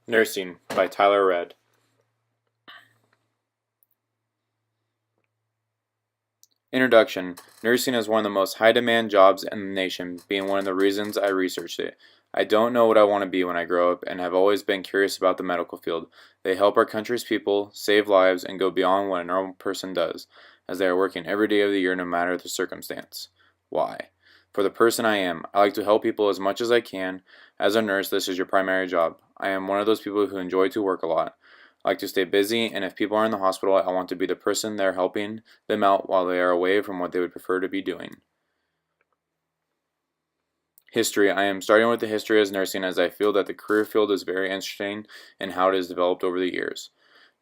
Nursing by Tyler Redd. Introduction. Nursing is one of the most high-demand jobs in the nation, being one of the reasons I researched it. I don't know what I want to be when I grow up and have always been curious about the medical field. They help our country's people, save lives, and go beyond what a normal person does, as they are working every day of the year no matter the circumstance. Why? For the person I am, I like to help people as much as I can. As a nurse, this is your primary job. I am one of those people who enjoy to work a lot. I like to stay busy, and if people are in the hospital, I want to be the person there helping them out while they are away from what they would prefer to be doing. History. I am starting with the history as nursing as I feel that the career field is very interesting and how it has developed over the years.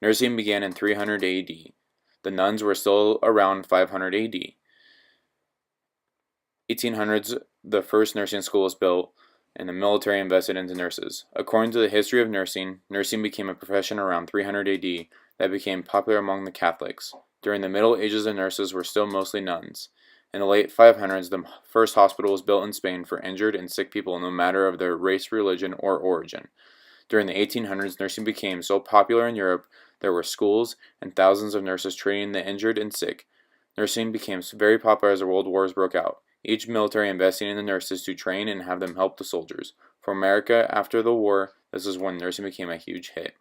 Nursing began in 300 AD. The nuns were still around 500 AD. 1800s, the first nursing school was built, and the military invested into nurses. According to the history of nursing, nursing became a profession around 300 AD that became popular among the Catholics. During the Middle Ages, the nurses were still mostly nuns. In the late 500s, the first hospital was built in Spain for injured and sick people no matter of their race, religion, or origin. During the 1800s, nursing became so popular in Europe, there were schools and thousands of nurses training the injured and sick. Nursing became very popular as the world wars broke out, each military investing in the nurses to train and have them help the soldiers. For America, after the war, this is when nursing became a huge hit.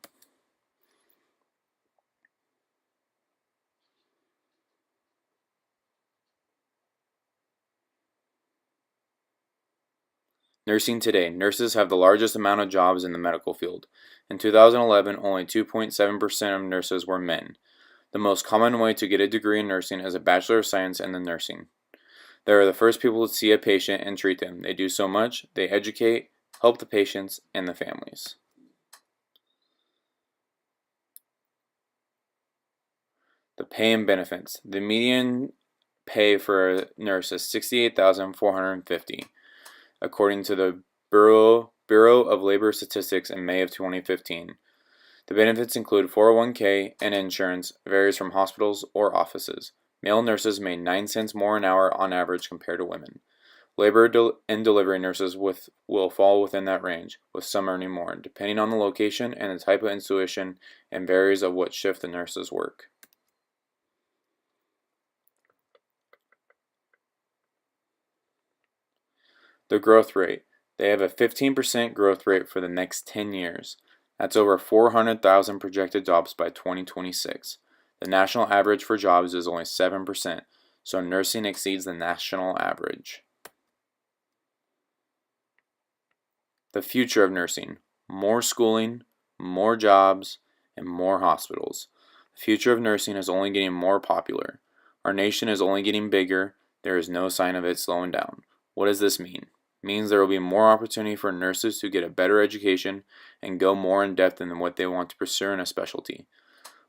Nursing today. Nurses have the largest amount of jobs in the medical field. In 2011, only 2.7% of nurses were men. The most common way to get a degree in nursing is a Bachelor of Science in the nursing. They are the first people to see a patient and treat them. They do so much. They educate, help the patients, and the families. The pay and benefits. The median pay for a nurse is $68,450, according to the Bureau of Labor Statistics in May of 2015. The benefits include 401k and insurance, varies from hospitals or offices. Male nurses made 9 cents more an hour on average compared to women. Labor and delivery nurses will fall within that range, with some earning more, depending on the location and the type of institution, and varies of what shift the nurses work. The growth rate. They have a 15% growth rate for the next 10 years. That's over 400,000 projected jobs by 2026. The national average for jobs is only 7%, so nursing exceeds the national average. The future of nursing. More schooling, more jobs, and more hospitals. The future of nursing is only getting more popular. Our nation is only getting bigger. There is no sign of it slowing down. What does this mean? It means there will be more opportunity for nurses to get a better education and go more in depth in what they want to pursue in a specialty.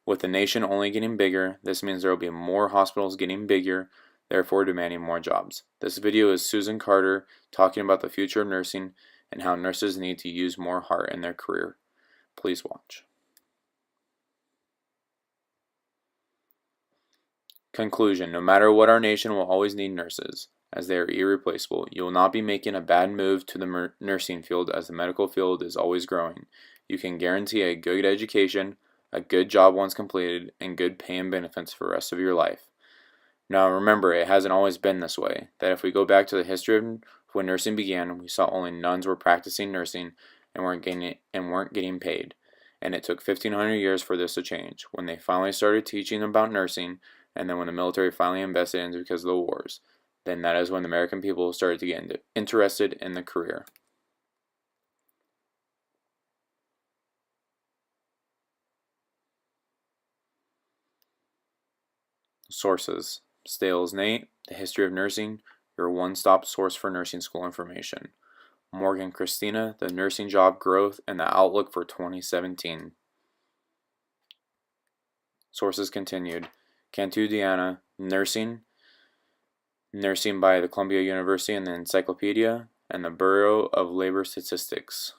With the nation only getting bigger, this means there will be more hospitals getting bigger, therefore demanding more jobs. This video is Susan Carter talking about the future of nursing and how nurses need to use more heart in their career. Please watch. Conclusion. No matter what, our nation will always need nurses, as they are irreplaceable. You will not be making a bad move to the nursing field, as the medical field is always growing. You can guarantee a good education, a good job once completed, and good pay and benefits for the rest of your life. Now remember, it hasn't always been this way, that if we go back to the history of when nursing began, we saw only nuns were practicing nursing and weren't getting paid. And it took 1,500 years for this to change, when they finally started teaching about nursing, and then when the military finally invested in it because of the wars. Then that is when the American people started to get interested in the career. Sources. Stales Nate, The History of Nursing, your one-stop source for nursing school information. Morgan Christina, The Nursing Job Growth and the Outlook for 2017. Sources continued. Cantu Deanna, Nursing by the Columbia University and the Encyclopedia, and the Bureau of Labor Statistics.